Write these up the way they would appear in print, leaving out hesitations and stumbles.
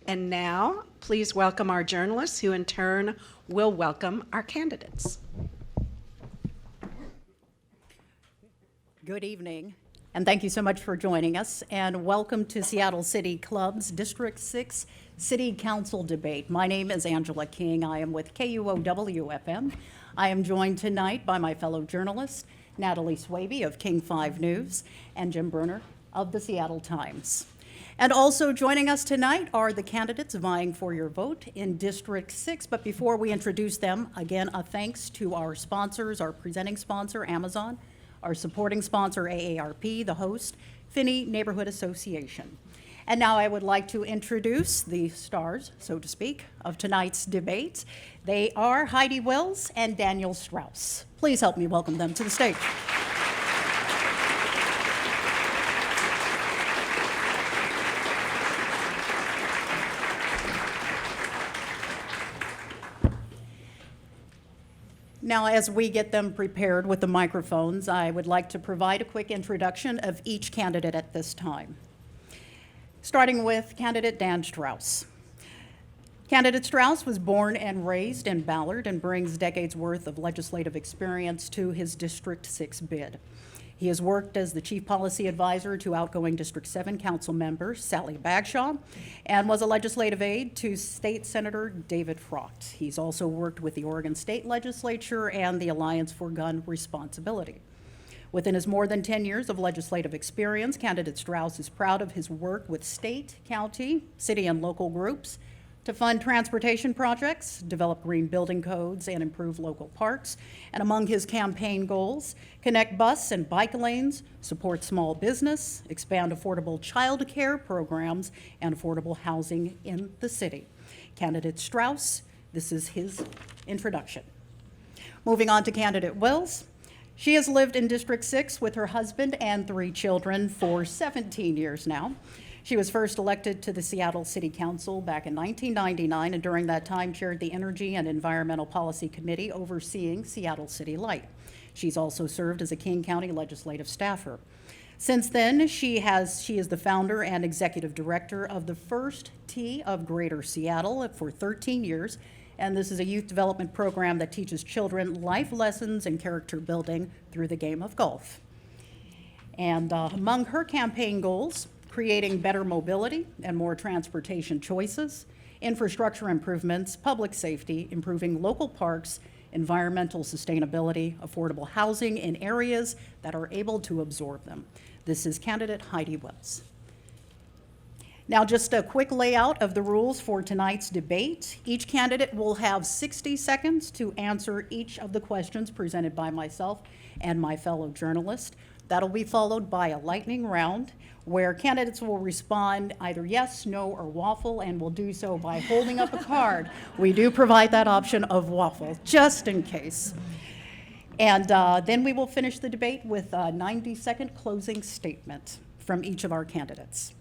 And now, please welcome our journalists, who in turn will welcome our candidates. Good evening, and thank you so much for joining us, and welcome to Seattle City Club's District 6 City Council debate. My name is Angela King. I am with KUOW-FM. I am joined tonight by my fellow journalists, Natalie Swaby of King 5 News and Jim Brunner of the Seattle Times. And also joining us tonight are the candidates vying for your vote in District 6. But before we introduce them, again, a thanks to our sponsors, our presenting sponsor, Amazon, our supporting sponsor, AARP, the host, Finney Neighborhood Association. And now I would like to introduce the stars, so to speak, of tonight's debate. They are Heidi Wells and Daniel Strauss. Please help me welcome them to the stage. Now, as we get them prepared with the microphones, I would like to provide a quick introduction of each candidate at this time. Starting with candidate Dan Strauss. Candidate Strauss was born and raised in Ballard and brings decades worth of legislative experience to his District 6 bid. He has worked as the Chief Policy Advisor to outgoing District 7 Council member Sally Bagshaw and was a legislative aide to State Senator David Frocht. He's also worked with the Oregon State Legislature and the Alliance for Gun Responsibility. Within his more than 10 years of legislative experience, candidate Strauss is proud of his work with state, county, city, and local groups to fund transportation projects, develop green building codes, and improve local parks. And among his campaign goals, connect bus and bike lanes, support small business, expand affordable child care programs, and affordable housing in the city. Candidate Strauss, this is his introduction. Moving on to candidate Wells. She has lived in District 6 with her husband and 3 children for 17 years now. She was first elected to the Seattle City Council back in 1999, and during that time chaired the Energy and Environmental Policy Committee overseeing Seattle City Light. She's also served as a King County legislative staffer. Since then, she is the founder and executive director of the First Tee of Greater Seattle for 13 years, and this is a youth development program that teaches children life lessons and character building through the game of golf. And among her campaign goals, creating better mobility and more transportation choices, infrastructure improvements, public safety, improving local parks, environmental sustainability, affordable housing in areas that are able to absorb them. This is candidate Heidi Wells. Now, just a quick layout of the rules for tonight's debate. Each candidate will have 60 seconds to answer each of the questions presented by myself and my fellow journalist. That'll be followed by a lightning round where candidates will respond either yes, no, or waffle, and will do so by holding up a card. We do provide that option of waffle, just in case. And then we will finish the debate with a 90-second closing statement from each of our candidates.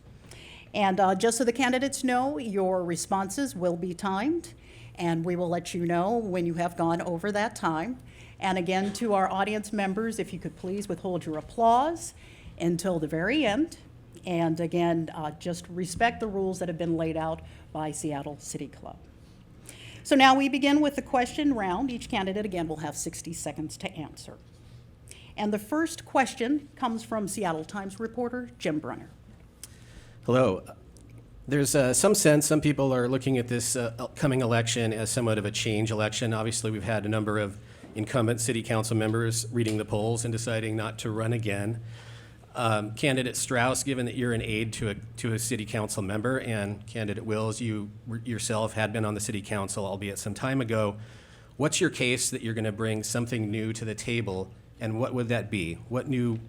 And just so the candidates know, your responses will be timed, and we will let you know when you have gone over that time. And again, to our audience members, if you could please withhold your applause until the very end. And again, just respect the rules that have been laid out by Seattle City Club. So now we begin with the question round. Each candidate, again, will have 60 seconds to answer. And the first question comes from Seattle Times reporter Jim Brunner. Hello. There's some sense, some people are looking at this coming election as somewhat of a change election. Obviously, we've had a number of incumbent city council members reading the polls and deciding not to run again. Candidate Strauss, given that you're an aide to a city council member, and candidate Wills, you yourself had been on the city council, albeit some time ago, what's your case that you're going to bring something new to the table, and what would that be? What new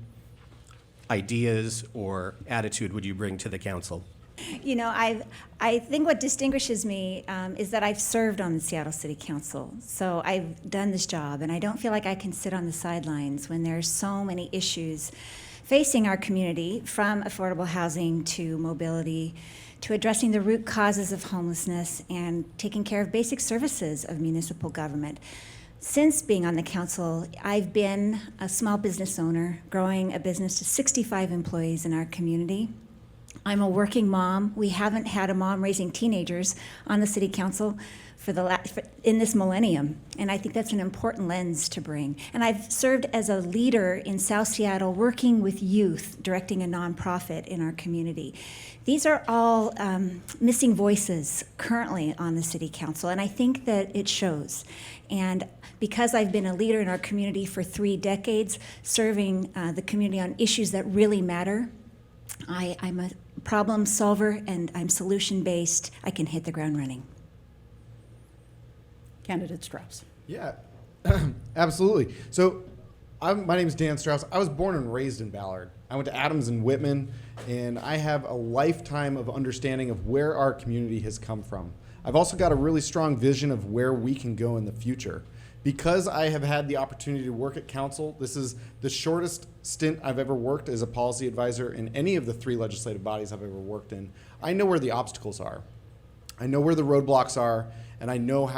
ideas or attitude would you bring to the council? You know, I think what distinguishes me is that I've served on the Seattle City Council. So I've done this job, and I don't feel like I can sit on the sidelines when there's so many issues facing our community, from affordable housing to mobility, to addressing the root causes of homelessness and taking care of basic services of municipal government. Since being on the council, I've been a small business owner, growing a business to 65 employees in our community. I'm a working mom. We haven't had a mom raising teenagers on the city council in this millennium, and I think that's an important lens to bring. And I've served as a leader in South Seattle, working with youth, directing a nonprofit in our community. These are all missing voices currently on the city council, and I think that it shows. And because I've been a leader in our community for 3 decades, serving the community on issues that really matter, I'm a problem solver and I'm solution-based. I can hit the ground running. Candidate Strauss. Yeah, absolutely. So my name is Dan Strauss. I was born and raised in Ballard. I went to Adams and Whitman, and I have a lifetime of understanding of where our community has come from. I've also got a really strong vision of where we can go in the future. Because I have had the opportunity to work at council, this is the shortest stint I've ever worked as a policy advisor in any of the 3 legislative bodies I've ever worked in. I know where the obstacles are. I know where the roadblocks are, and I know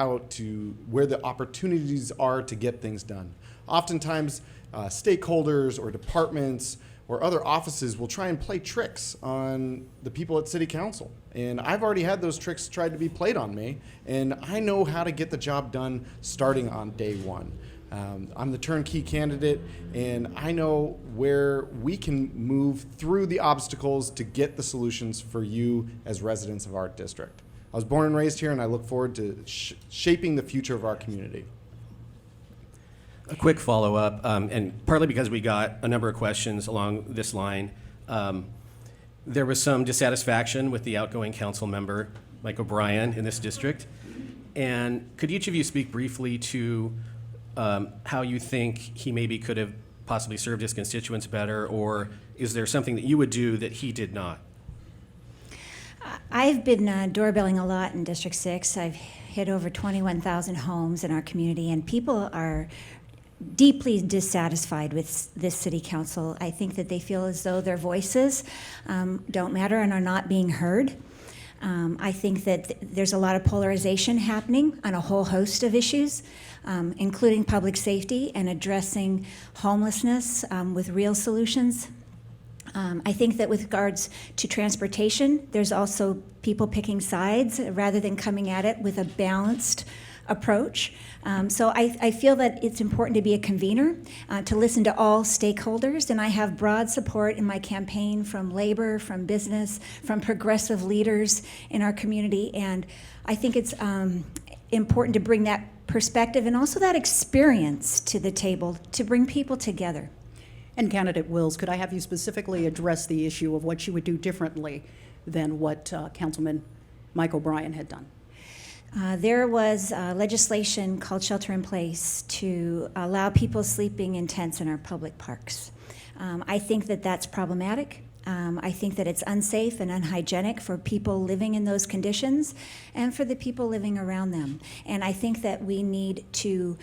where the opportunities are to get things done. Oftentimes, stakeholders or departments or other offices will try and play tricks on the people at city council. And I've already had those tricks tried to be played on me, and I know how to get the job done starting on day one. I'm the turnkey candidate, and I know where we can move through the obstacles to get the solutions for you as residents of our district. I was born and raised here, and I look forward to shaping the future of our community. A quick follow-up, and partly because we got a number of questions along this line. There was some dissatisfaction with the outgoing council member, Mike O'Brien, in this district. And could each of you speak briefly to how you think he maybe could have possibly served his constituents better, or is there something that you would do that he did not? I've been doorbelling a lot in District 6. I've hit over 21,000 homes in our community, and people are deeply dissatisfied with this city council. I think that they feel as though their voices don't matter and are not being heard. I think that there's a lot of polarization happening on a whole host of issues, including public safety and addressing homelessness with real solutions. I think that with regards to transportation, there's also people picking sides rather than coming at it with a balanced approach. So I feel that it's important to be a convener, to listen to all stakeholders, and I have broad support in my campaign from labor, from business, from progressive leaders in our community, and I think it's important to bring that perspective and also that experience to the table to bring people together. And Candidate Wills, could I have you specifically address the issue of what you would do differently than what Councilman Mike O'Brien had done? There was legislation called Shelter in Place to allow people sleeping in tents in our public parks. I think that that's problematic. I think that it's unsafe and unhygienic for people living in those conditions and for the people living around them. And I think that we need to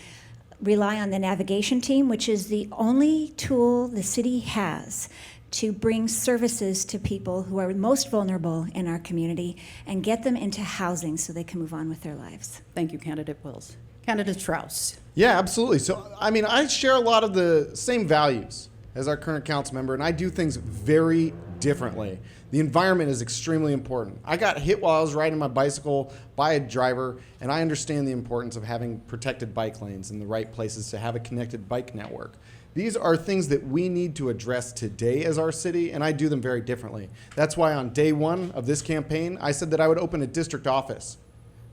rely on the navigation team, which is the only tool the city has to bring services to people who are most vulnerable in our community and get them into housing so they can move on with their lives. Thank you, Candidate Wills. Candidate Strauss. Yeah, absolutely. So, I share a lot of the same values as our current council member, and I do things very differently. The environment is extremely important. I got hit while I was riding my bicycle by a driver, and I understand the importance of having protected bike lanes in the right places to have a connected bike network. These are things that we need to address today as our city, and I do them very differently. That's why on day one of this campaign, I said that I would open a district office,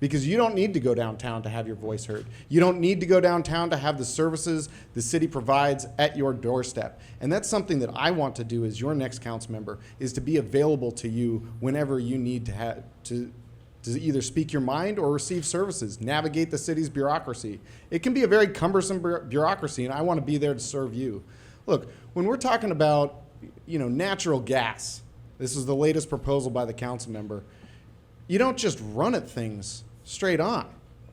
because you don't need to go downtown to have your voice heard. You don't need to go downtown to have the services the city provides at your doorstep. And that's something that I want to do as your next council member, is to be available to you whenever you need to either speak your mind or receive services, navigate the city's bureaucracy. It can be a very cumbersome bureaucracy, and I want to be there to serve you. Look, when we're talking about natural gas. This is the latest proposal by the council member. You don't just run at things straight on,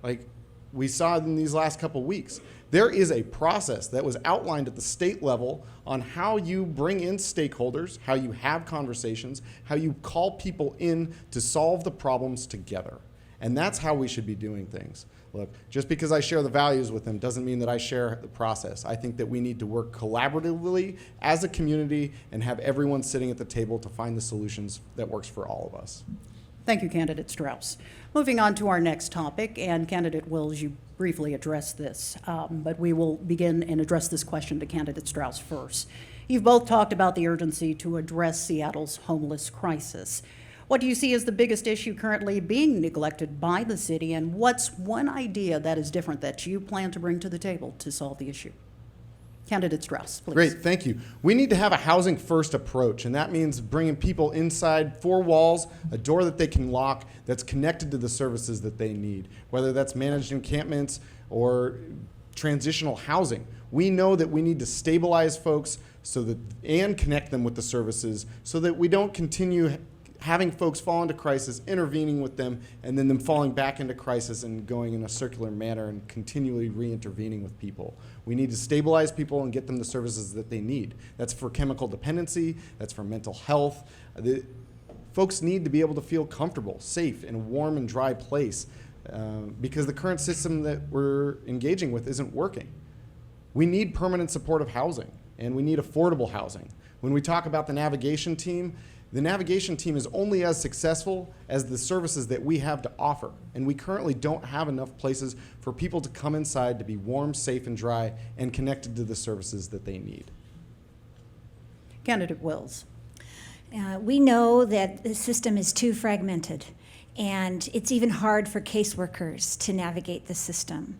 like we saw in these last couple weeks. There is a process that was outlined at the state level on how you bring in stakeholders, how you have conversations, how you call people in to solve the problems together. And that's how we should be doing things. Look, just because I share the values with them doesn't mean that I share the process. I think that we need to work collaboratively as a community and have everyone sitting at the table to find the solutions that works for all of us. Thank you, Candidate Strauss. Moving on to our next topic, and Candidate Wills, you briefly addressed this, but we will begin and address this question to Candidate Strauss first. You've both talked about the urgency to address Seattle's homeless crisis. What do you see as the biggest issue currently being neglected by the city, and what's one idea that is different that you plan to bring to the table to solve the issue? Candidate Strauss, please. Great, thank you. We need to have a housing first approach, and that means bringing people inside 4 walls, a door that they can lock that's connected to the services that they need, whether that's managed encampments or transitional housing. We know that we need to stabilize folks and connect them with the services so that we don't continue having folks fall into crisis, intervening with them, and then them falling back into crisis and going in a circular manner and continually re-intervening with people. We need to stabilize people and get them the services that they need. That's for chemical dependency, that's for mental health. Folks need to be able to feel comfortable, safe, in a warm and dry place because the current system that we're engaging with isn't working. We need permanent supportive housing, and we need affordable housing. When we talk about the navigation team is only as successful as the services that we have to offer. And we currently don't have enough places for people to come inside to be warm, safe, and dry and connected to the services that they need. Candidate Wills. We know that the system is too fragmented, and it's even hard for caseworkers to navigate the system.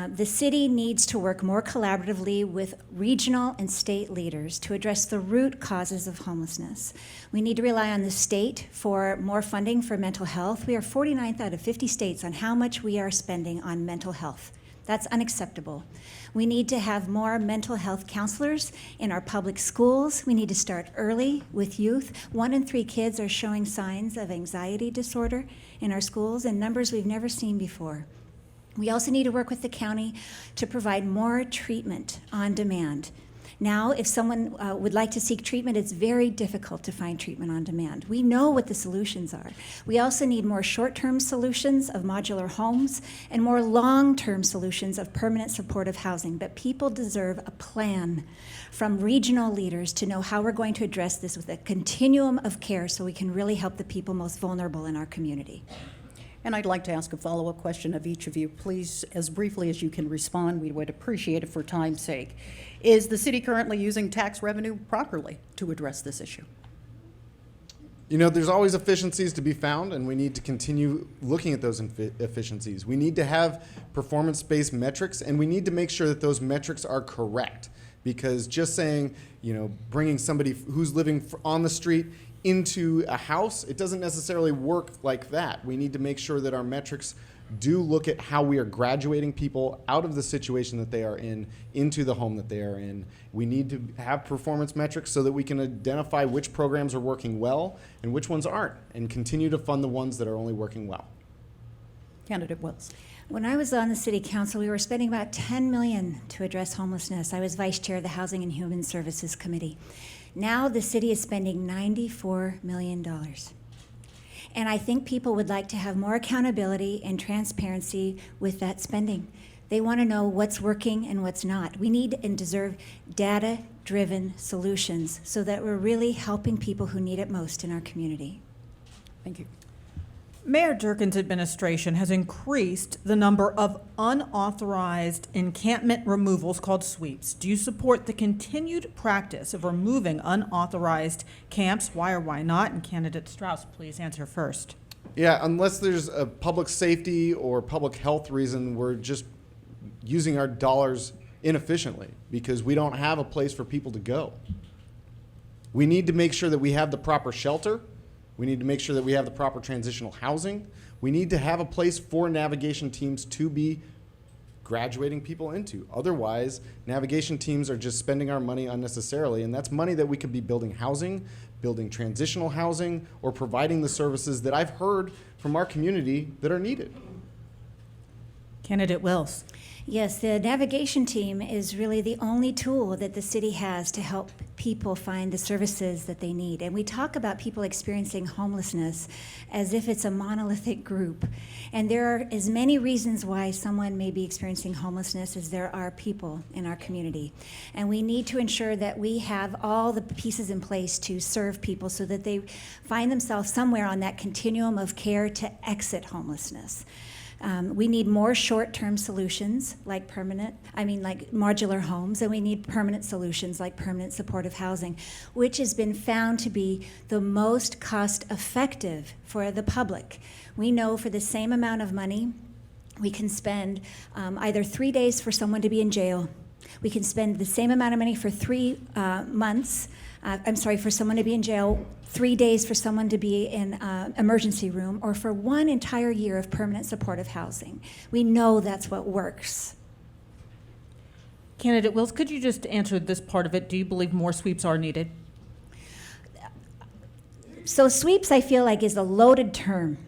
The city needs to work more collaboratively with regional and state leaders to address the root causes of homelessness. We need to rely on the state for more funding for mental health. We are 49th out of 50 states on how much we are spending on mental health. That's unacceptable. We need to have more mental health counselors in our public schools. We need to start early with youth. 1 in 3 kids are showing signs of anxiety disorder in our schools, and numbers we've never seen before. We also need to work with the county to provide more treatment on demand. Now, if someone would like to seek treatment, it's very difficult to find treatment on demand. We know what the solutions are. We also need more short-term solutions of modular homes and more long-term solutions of permanent supportive housing. But people deserve a plan from regional leaders to know how we're going to address this with a continuum of care so we can really help the people most vulnerable in our community. And I'd like to ask a follow-up question of each of you. Please, as briefly as you can respond, we would appreciate it for time's sake. Is the city currently using tax revenue properly to address this issue? There's always efficiencies to be found, and we need to continue looking at those efficiencies. We need to have performance-based metrics, and we need to make sure that those metrics are correct. Because just saying, bringing somebody who's living on the street into a house, it doesn't necessarily work like that. We need to make sure that our metrics do look at how we are graduating people out of the situation that they are in into the home that they are in. We need to have performance metrics so that we can identify which programs are working well and which ones aren't, and continue to fund the ones that are only working well. Candidate Wills. When I was on the city council, we were spending about $10 million to address homelessness. I was vice chair of the Housing and Human Services Committee. Now the city is spending $94 million. And I think people would like to have more accountability and transparency with that spending. They want to know what's working and what's not. We need and deserve data-driven solutions so that we're really helping people who need it most in our community. Thank you. Mayor Durkin's administration has increased the number of unauthorized encampment removals called sweeps. Do you support the continued practice of removing unauthorized camps? Why or why not? And Candidate Strauss, please answer first. Yeah, unless there's a public safety or public health reason, we're just using our dollars inefficiently because we don't have a place for people to go. We need to make sure that we have the proper shelter. We need to make sure that we have the proper transitional housing. We need to have a place for navigation teams to be graduating people into. Otherwise, navigation teams are just spending our money unnecessarily, and that's money that we could be building housing, building transitional housing, or providing the services that I've heard from our community that are needed. Candidate Wills. Yes, the navigation team is really the only tool that the city has to help people find the services that they need. And we talk about people experiencing homelessness as if it's a monolithic group. And there are as many reasons why someone may be experiencing homelessness as there are people in our community. And we need to ensure that we have all the pieces in place to serve people so that they find themselves somewhere on that continuum of care to exit homelessness. We need more short-term solutions like modular homes, and we need permanent solutions like permanent supportive housing, which has been found to be the most cost-effective for the public. We know for the same amount of money, we can spend either 3 days for someone to be in jail. We can spend the same amount of money for 3 months. For someone to be in jail, 3 days for someone to be in emergency room, or for 1 entire year of permanent supportive housing. We know that's what works. Candidate Wills, could you just answer this part of it? Do you believe more sweeps are needed? So sweeps, I feel like, is a loaded term.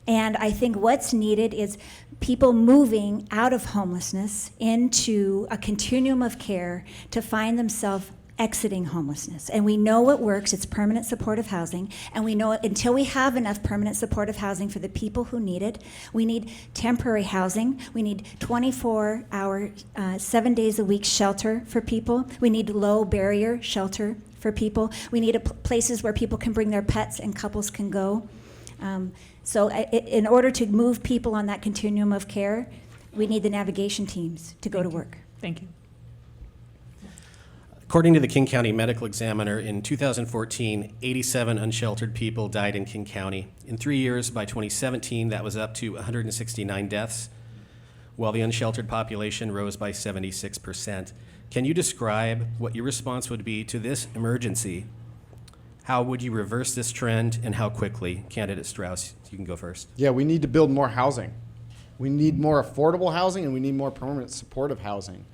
And I think what's needed is people moving out of homelessness into a continuum of care to find themselves exiting homelessness. And we know what works, it's permanent supportive housing, and we know until we have enough permanent supportive housing for the people who need it, we need temporary housing, we need 24-hour, 7 days a week shelter for people, we need low barrier shelter for people, we need places where people can bring their pets and couples can go. In order to move people on that continuum of care, we need the navigation teams to go to work. Thank you. According to the King County Medical Examiner, in 2014, 87 unsheltered people died in King County. In 3 years, by 2017, that was up to 169 deaths, while the unsheltered population rose by 76%. Can you describe what your response would be to this emergency? How would you reverse this trend, and how quickly? Candidate Strauss, you can go first. Yeah, we need to build more housing. We need more affordable housing, and we need more permanent supportive housing.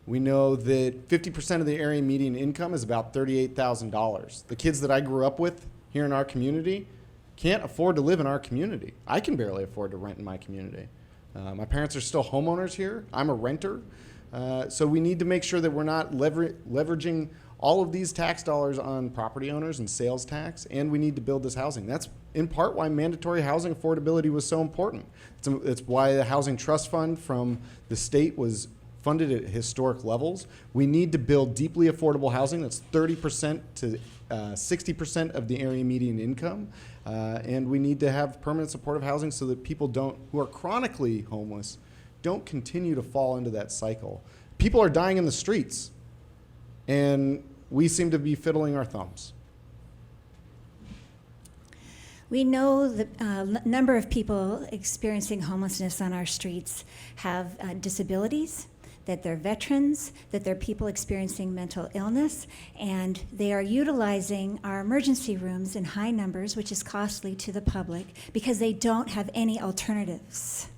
We know that 50% of the area median income is about $38,000. The kids that I grew up with here in our community can't afford to live in our community. I can barely afford to rent in my community. My parents are still homeowners here. I'm a renter. So we need to make sure that we're not leveraging all of these tax dollars on property owners and sales tax, and we need to build this housing. That's in part why mandatory housing affordability was so important. It's why the Housing Trust Fund from the state was funded at historic levels. We need to build deeply affordable housing that's 30% to 60% of the area median income. And we need to have permanent supportive housing so that people who are chronically homeless don't continue to fall into that cycle. People are dying in the streets, and we seem to be fiddling our thumbs. We know the number of people experiencing homelessness on our streets have disabilities, that they're veterans, that they're people experiencing mental illness, and they are utilizing our emergency rooms in high numbers, which is costly to the public because they don't have any alternatives.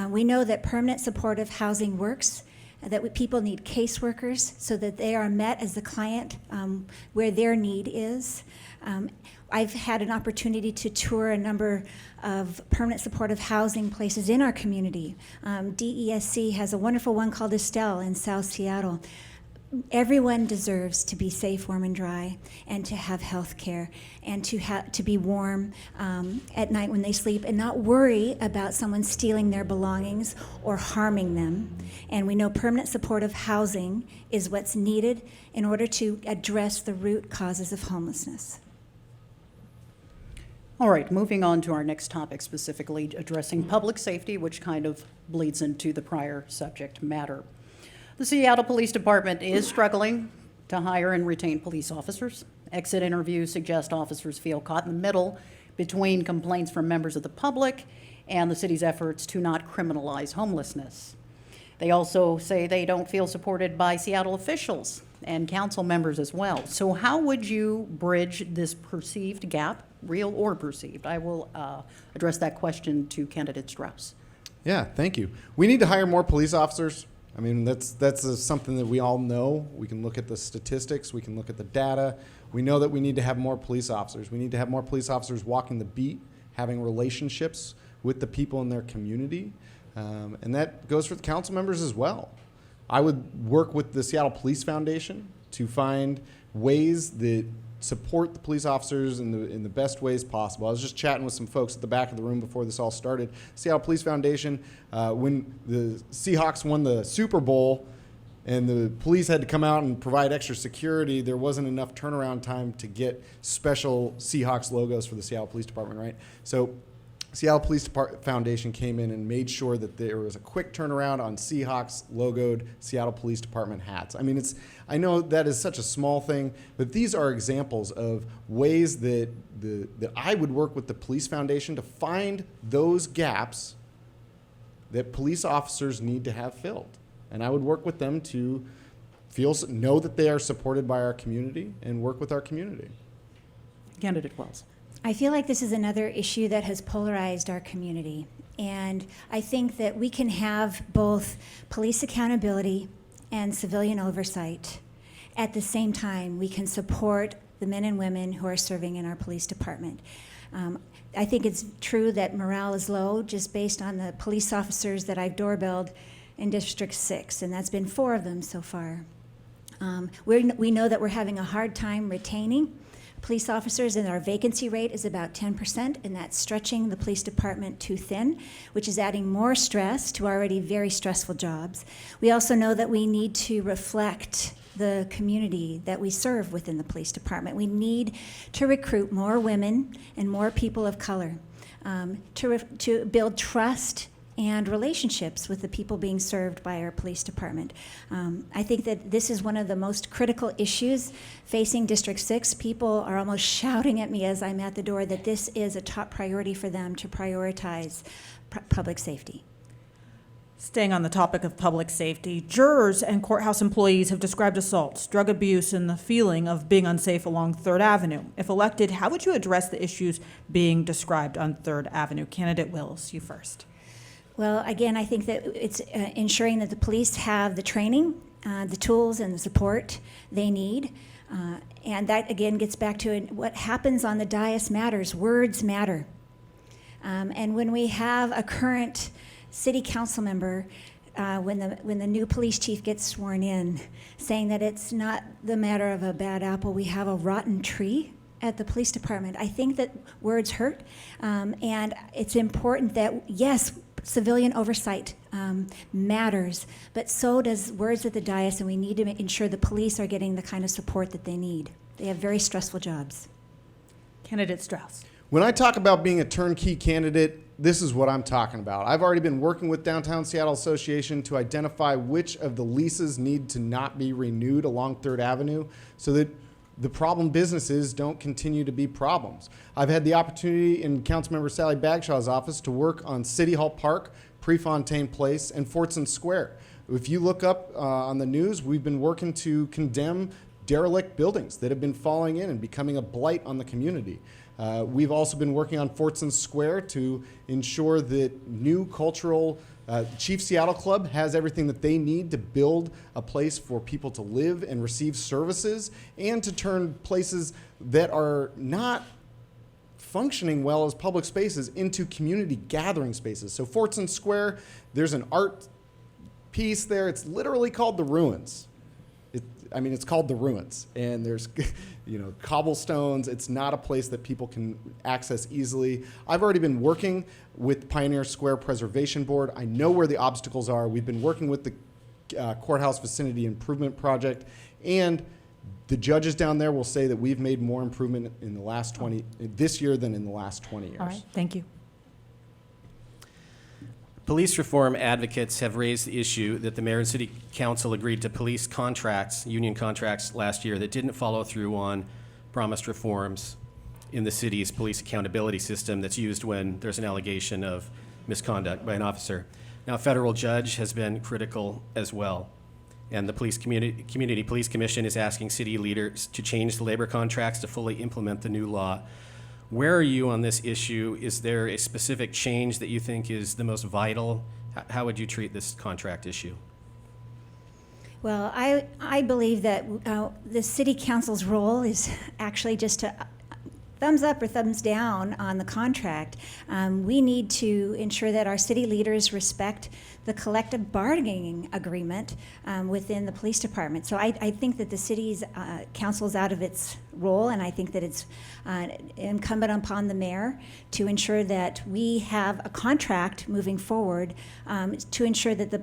We know that permanent supportive housing works, that people need caseworkers so that they are met as the client where their need is. I've had an opportunity to tour a number of permanent supportive housing places in our community. DESC has a wonderful one called Estelle in South Seattle. Everyone deserves to be safe, warm, and dry, and to have health care, and to be warm at night when they sleep, and not worry about someone stealing their belongings or harming them. And we know permanent supportive housing is what's needed in order to address the root causes of homelessness. All right, moving on to our next topic, specifically addressing public safety, which kind of bleeds into the prior subject matter. The Seattle Police Department is struggling to hire and retain police officers. Exit interviews suggest officers feel caught in the middle between complaints from members of the public and the city's efforts to not criminalize homelessness. They also say they don't feel supported by Seattle officials and council members as well. So how would you bridge this perceived gap, real or perceived? I will address that question to candidate Strauss. Yeah, thank you. We need to hire more police officers. I mean, that's something that we all know. We can look at the statistics. We can look at the data. We know that we need to have more police officers. We need to have more police officers walking the beat, having relationships with the people in their community. And that goes for the council members as well. I would work with the Seattle Police Foundation to find ways that support the police officers in the best ways possible. I was just chatting with some folks at the back of the room before this all started. Seattle Police Foundation, when the Seahawks won the Super Bowl and the police had to come out and provide extra security, there wasn't enough turnaround time to get special Seahawks logos for the Seattle Police Department, right? So Seattle Police Foundation came in and made sure that there was a quick turnaround on Seahawks logoed Seattle Police Department hats. I mean, I know that is such a small thing, but these are examples of ways that I would work with the Police Foundation to find those gaps that police officers need to have filled. And I would work with them to know that they are supported by our community and work with our community. Candidate Wells. I feel like this is another issue that has polarized our community. And I think that we can have both police accountability and civilian oversight. At the same time, we can support the men and women who are serving in our police department. I think it's true that morale is low just based on the police officers that I've doorbelled in District 6, and that's been 4 of them so far. We know that we're having a hard time retaining police officers, and our vacancy rate is about 10%, and that's stretching the police department too thin, which is adding more stress to already very stressful jobs. We also know that we need to reflect the community that we serve within the police department. We need to recruit more women and more people of color to build trust and relationships with the people being served by our police department. I think that this is one of the most critical issues facing District 6. People are almost shouting at me as I'm at the door that this is a top priority for them to prioritize public safety. Staying on the topic of public safety, jurors and courthouse employees have described assaults, drug abuse, and the feeling of being unsafe along 3rd Avenue. If elected, how would you address the issues being described on 3rd Avenue? Candidate Wills, you first. Well, again, I think that it's ensuring that the police have the training, the tools, and the support they need. And that, again, gets back to what happens on the dais matters. Words matter. And when we have a current city council member, when the new police chief gets sworn in, saying that it's not the matter of a bad apple, we have a rotten tree at the police department. I think that words hurt, and it's important that, yes, civilian oversight matters, but so does words at the dais, and we need to ensure the police are getting the kind of support that they need. They have very stressful jobs. Candidate Strauss. When I talk about being a turnkey candidate, this is what I'm talking about. I've already been working with Downtown Seattle Association to identify which of the leases need to not be renewed along 3rd Avenue so that the problem businesses don't continue to be problems. I've had the opportunity in Councilmember Sally Bagshaw's office to work on City Hall Park, Prefontaine Place, and Fortson Square. If you look up on the news, we've been working to condemn derelict buildings that have been falling in and becoming a blight on the community. We've also been working on Fortson Square to ensure that new cultural Chief Seattle Club has everything that they need to build a place for people to live and receive services, and to turn places that are not functioning well as public spaces into community gathering spaces. So Fortson Square, there's an art piece there. It's literally called The Ruins. It's called The Ruins, and there's cobblestones. It's not a place that people can access easily. I've already been working with Pioneer Square Preservation Board. I know where the obstacles are. We've been working with the Courthouse Vicinity Improvement Project, and the judges down there will say that we've made more improvement in the last this year than in the last 20 years. All right, thank you. Police reform advocates have raised the issue that the mayor and city council agreed to police contracts, union contracts last year that didn't follow through on promised reforms in the city's police accountability system that's used when there's an allegation of misconduct by an officer. Now, a federal judge has been critical as well, and the Community Police Commission is asking city leaders to change the labor contracts to fully implement the new law. Where are you on this issue? Is there a specific change that you think is the most vital? How would you treat this contract issue? Well, I believe that the city council's role is actually just to thumbs up or thumbs down on the contract. We need to ensure that our city leaders respect the collective bargaining agreement within the police department. So I think that the city's council is out of its role, and I think that it's incumbent upon the mayor to ensure that we have a contract moving forward to ensure that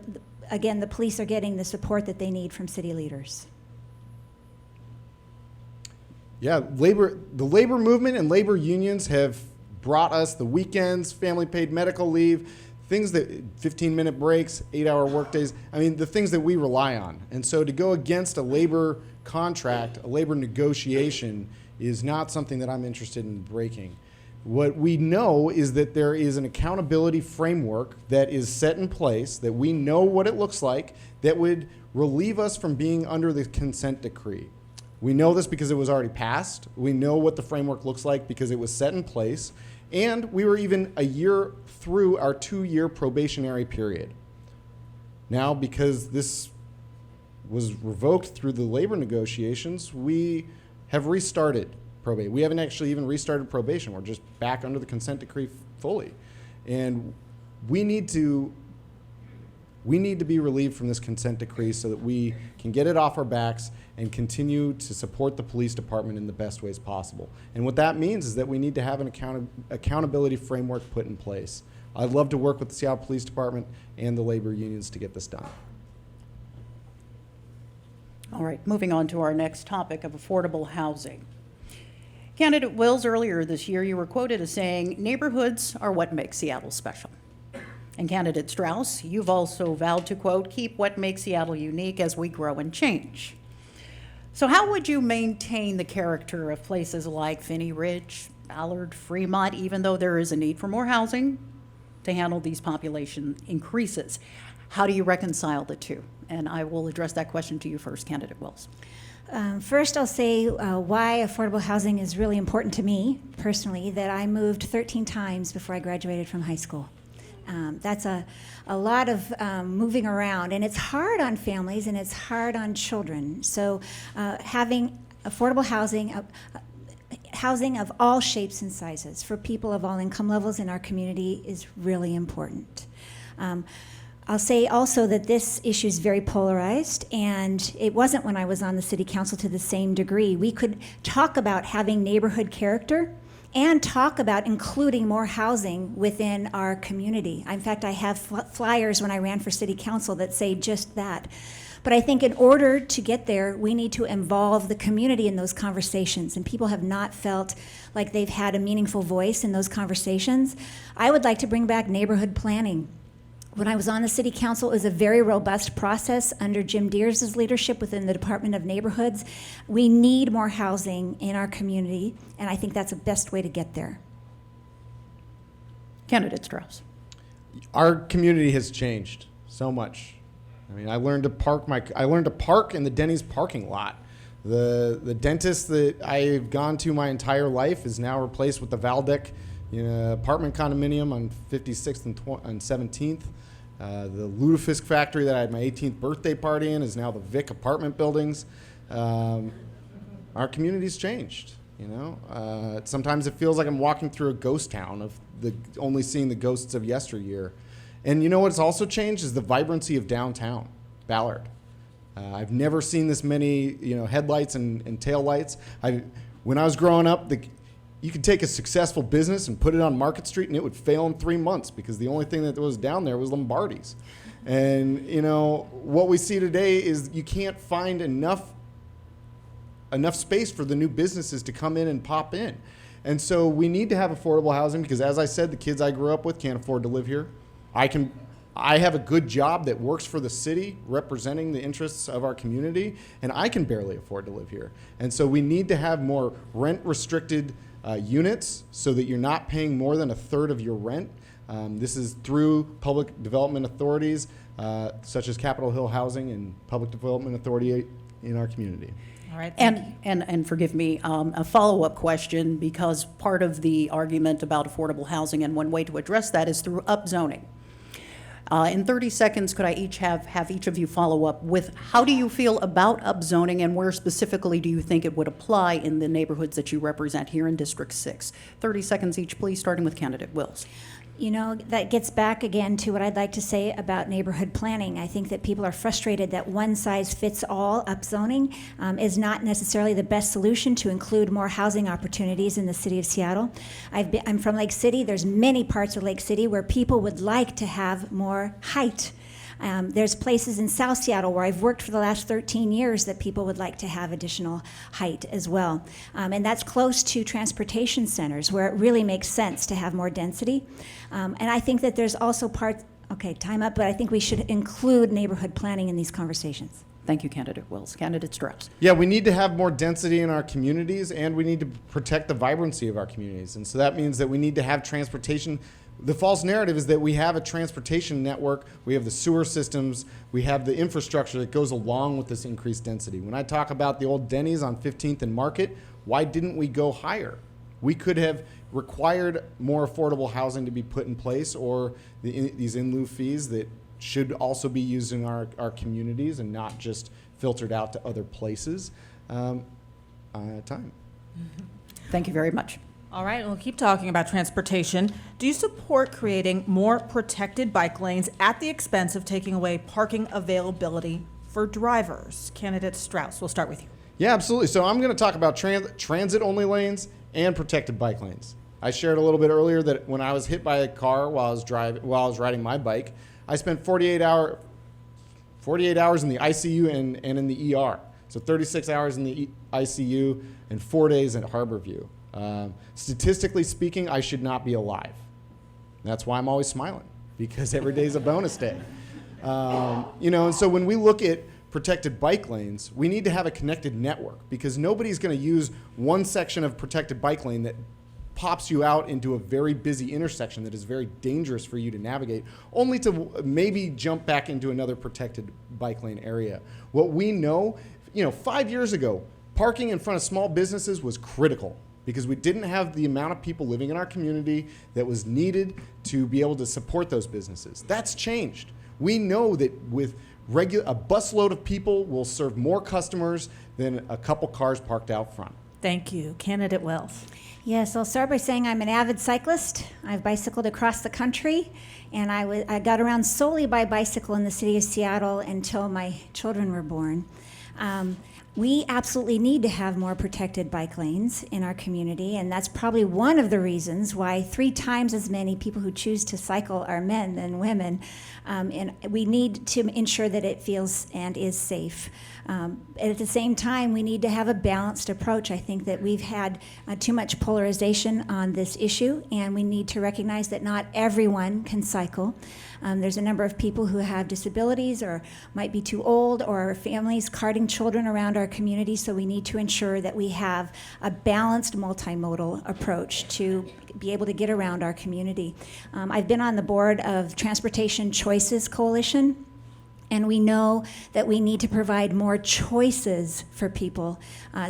again, the police are getting the support that they need from city leaders. Yeah, the labor movement and labor unions have brought us the weekends, family paid medical leave, things that 15-minute breaks, 8-hour workdays. I mean, the things that we rely on. And so to go against a labor contract, a labor negotiation, is not something that I'm interested in breaking. What we know is that there is an accountability framework that is set in place, that we know what it looks like, that would relieve us from being under the consent decree. We know this because it was already passed. We know what the framework looks like because it was set in place. And we were even a year through our 2-year probationary period. Now, because this was revoked through the labor negotiations, we have restarted probation. We haven't actually even restarted probation. We're just back under the consent decree fully. And we need to be relieved from this consent decree so that we can get it off our backs and continue to support the police department in the best ways possible. And what that means is that we need to have an accountability framework put in place. I'd love to work with the Seattle Police Department and the labor unions to get this done. All right, moving on to our next topic of affordable housing. Candidate Wills, earlier this year, you were quoted as saying, "Neighborhoods are what makes Seattle special." And Candidate Strauss, you've also vowed to, quote, "keep what makes Seattle unique as we grow and change." So how would you maintain the character of places like Finney Ridge, Ballard, Fremont, even though there is a need for more housing to handle these population increases? How do you reconcile the two? And I will address that question to you first, Candidate Wills. First, I'll say why affordable housing is really important to me personally, that I moved 13 times before I graduated from high school. That's a lot of moving around, and it's hard on families and it's hard on children. So having affordable housing, housing of all shapes and sizes for people of all income levels in our community is really important. I'll say also that this issue is very polarized, and it wasn't when I was on the city council to the same degree. We could talk about having neighborhood character and talk about including more housing within our community. In fact, I have flyers when I ran for city council that say just that. But I think in order to get there, we need to involve the community in those conversations, and people have not felt like they've had a meaningful voice in those conversations. I would like to bring back neighborhood planning. When I was on the city council, it was a very robust process under Jim Deers' leadership within the Department of Neighborhoods. We need more housing in our community, and I think that's the best way to get there. Candidate Strauss. Our community has changed so much. I mean, I learned to park in the Denny's parking lot. The dentist that I've gone to my entire life is now replaced with the Valdeck apartment condominium on 56th and 17th. The Lutefisk factory that I had my 18th birthday party in is now the Vic apartment buildings. Our community's changed. Sometimes it feels like I'm walking through a ghost town of only seeing the ghosts of yesteryear. And you know what's also changed is the vibrancy of downtown Ballard. I've never seen this many headlights and taillights. When I was growing up, you could take a successful business and put it on Market Street and it would fail in 3 months because the only thing that was down there was Lombardi's. And what we see today is you can't find enough space for the new businesses to come in and pop in. And so we need to have affordable housing because, as I said, the kids I grew up with can't afford to live here. I have a good job that works for the city representing the interests of our community, and I can barely afford to live here. And so we need to have more rent-restricted units so that you're not paying more than a third of your rent. This is through public development authorities such as Capitol Hill Housing and Public Development Authority in our community. All right, thank you. And forgive me, a follow-up question, because part of the argument about affordable housing and one way to address that is through upzoning. In 30 seconds, could I have each of you follow up with how do you feel about upzoning and where specifically do you think it would apply in the neighborhoods that you represent here in District 6? 30 seconds each, please, starting with candidate Wills. You know, that gets back again to what I'd like to say about neighborhood planning. I think that people are frustrated that one-size-fits-all upzoning is not necessarily the best solution to include more housing opportunities in the city of Seattle. I'm from Lake City. There's many parts of Lake City where people would like to have more height. There's places in South Seattle where I've worked for the last 13 years that people would like to have additional height as well. And that's close to transportation centers where it really makes sense to have more density. And I think that there's also parts, okay, time up, but I think we should include neighborhood planning in these conversations. Thank you, candidate Wills. Candidate Strauss. Yeah, we need to have more density in our communities, and we need to protect the vibrancy of our communities. And so that means that we need to have transportation. The false narrative is that we have a transportation network, we have the sewer systems, we have the infrastructure that goes along with this increased density. When I talk about the old Denny's on 15th and Market, why didn't we go higher? We could have required more affordable housing to be put in place, or these in lieu fees that should also be used in our communities and not just filtered out to other places. Time. Thank you very much. All right, we'll keep talking about transportation. Do you support creating more protected bike lanes at the expense of taking away parking availability for drivers? Candidate Strauss, we'll start with you. Yeah, absolutely. So I'm going to talk about transit-only lanes and protected bike lanes. I shared a little bit earlier that when I was hit by a car while I was riding my bike, I spent 48 hours in the ICU and in the ER. So 36 hours in the ICU and 4 days at Harborview. Statistically speaking, I should not be alive. That's why I'm always smiling, because every day is a bonus day. And so when we look at protected bike lanes, we need to have a connected network, because nobody's going to use one section of protected bike lane that pops you out into a very busy intersection that is very dangerous for you to navigate, only to maybe jump back into another protected bike lane area. What we know, 5 years ago, parking in front of small businesses was critical, because we didn't have the amount of people living in our community that was needed to be able to support those businesses. That's changed. We know that with a busload of people will serve more customers than a couple cars parked out front. Thank you. Candidate Wells. Yes, I'll start by saying I'm an avid cyclist. I've bicycled across the country, and I got around solely by bicycle in the city of Seattle until my children were born. We absolutely need to have more protected bike lanes in our community, and that's probably one of the reasons why 3 times as many people who choose to cycle are men than women. And we need to ensure that it feels and is safe. At the same time, we need to have a balanced approach. I think that we've had too much polarization on this issue, and we need to recognize that not everyone can cycle. There's a number of people who have disabilities or might be too old, or families carting children around our community, so we need to ensure that we have a balanced multimodal approach to be able to get around our community. I've been on the board of Transportation Choices Coalition, and we know that we need to provide more choices for people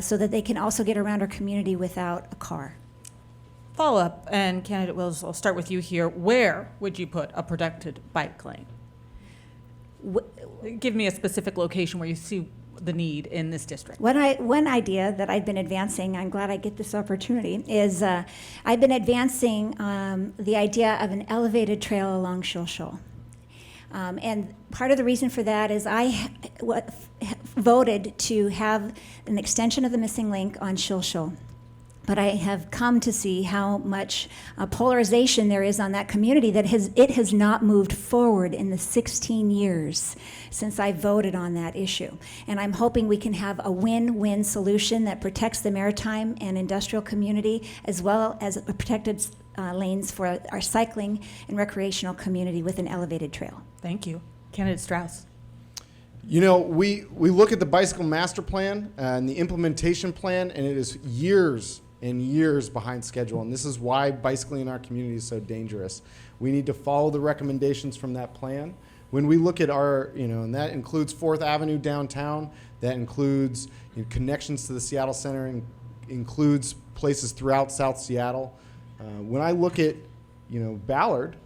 so that they can also get around our community without a car. Follow-up, and Candidate Wills, I'll start with you here. Where would you put a protected bike lane? Give me a specific location where you see the need in this district. One idea that I've been advancing, I'm glad I get this opportunity, is I've been advancing the idea of an elevated trail along Shulshul. And part of the reason for that is I voted to have an extension of the missing link on Shulshul. But I have come to see how much polarization there is on that community that it has not moved forward in the 16 years since I voted on that issue. And I'm hoping we can have a win-win solution that protects the maritime and industrial community, as well as protected lanes for our cycling and recreational community with an elevated trail. Thank you. Candidate Strauss. We look at the bicycle master plan and the implementation plan, and it is years and years behind schedule. And this is why bicycling in our community is so dangerous. We need to follow the recommendations from that plan. When we look at our, and that includes 4th Avenue downtown, That includes connections to the Seattle Center and includes places throughout South Seattle. When I look at, Ballard,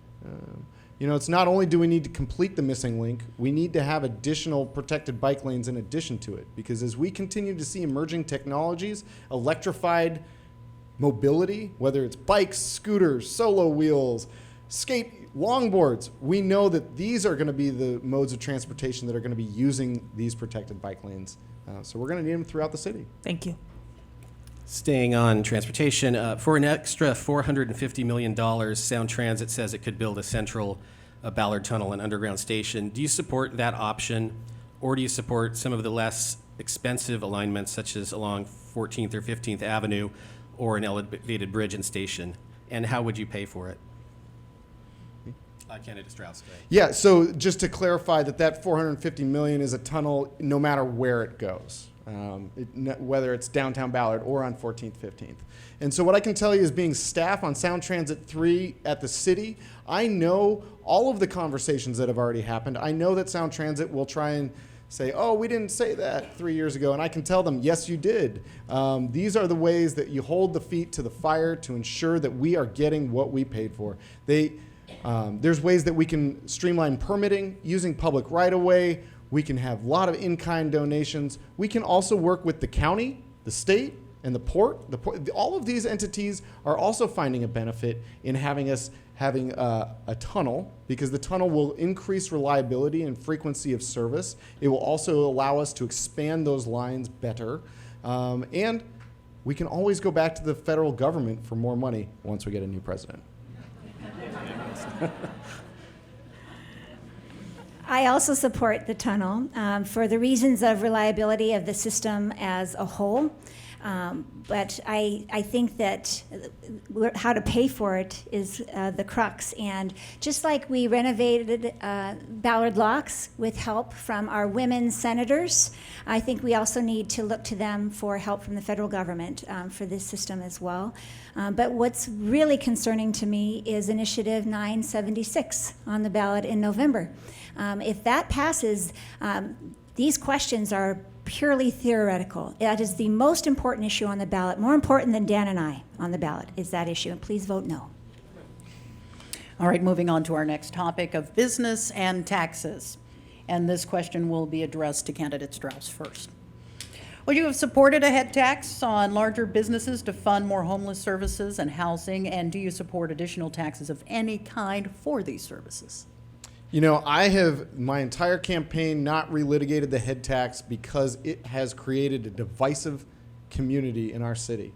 it's not only do we need to complete the missing link, we need to have additional protected bike lanes in addition to it. Because as we continue to see emerging technologies, electrified mobility, whether it's bikes, scooters, solo wheels, longboards, we know that these are going to be the modes of transportation that are going to be using these protected bike lanes. So we're going to need them throughout the city. Thank you. Staying on transportation, for an extra $450 million, Sound Transit says it could build a central Ballard Tunnel and underground station. Do you support that option, or do you support some of the less expensive alignments, such as along 14th or 15th Avenue, or an elevated bridge and station? And how would you pay for it? Candidate Strauss. Go ahead. Yeah, so just to clarify that $450 million is a tunnel no matter where it goes, whether it's downtown Ballard or on 14th, 15th. And so what I can tell you is being staff on Sound Transit 3 at the city, I know all of the conversations that have already happened. I know that Sound Transit will try and say, oh, we didn't say that 3 years ago. And I can tell them, yes, you did. These are the ways that you hold the feet to the fire to ensure that we are getting what we paid for. There's ways that we can streamline permitting using public right-of-way. We can have a lot of in-kind donations. We can also work with the county, the state, and the port. All of these entities are also finding a benefit in having a tunnel, because the tunnel will increase reliability and frequency of service. It will also allow us to expand those lines better. And we can always go back to the federal government for more money once we get a new president. I also support the tunnel for the reasons of reliability of the system as a whole. But I think that how to pay for it is the crux. And just like we renovated Ballard Locks with help from our women senators, I think we also need to look to them for help from the federal government for this system as well. But what's really concerning to me is Initiative 976 on the ballot in November. If that passes, these questions are purely theoretical. That is the most important issue on the ballot, more important than Dan and I on the ballot, is that issue. And please vote no. All right, moving on to our next topic of business and taxes. And this question will be addressed to candidate Strauss first. Would you have supported a head tax on larger businesses to fund more homeless services and housing? And do you support additional taxes of any kind for these services? I have my entire campaign not relitigated the head tax because it has created a divisive community in our city.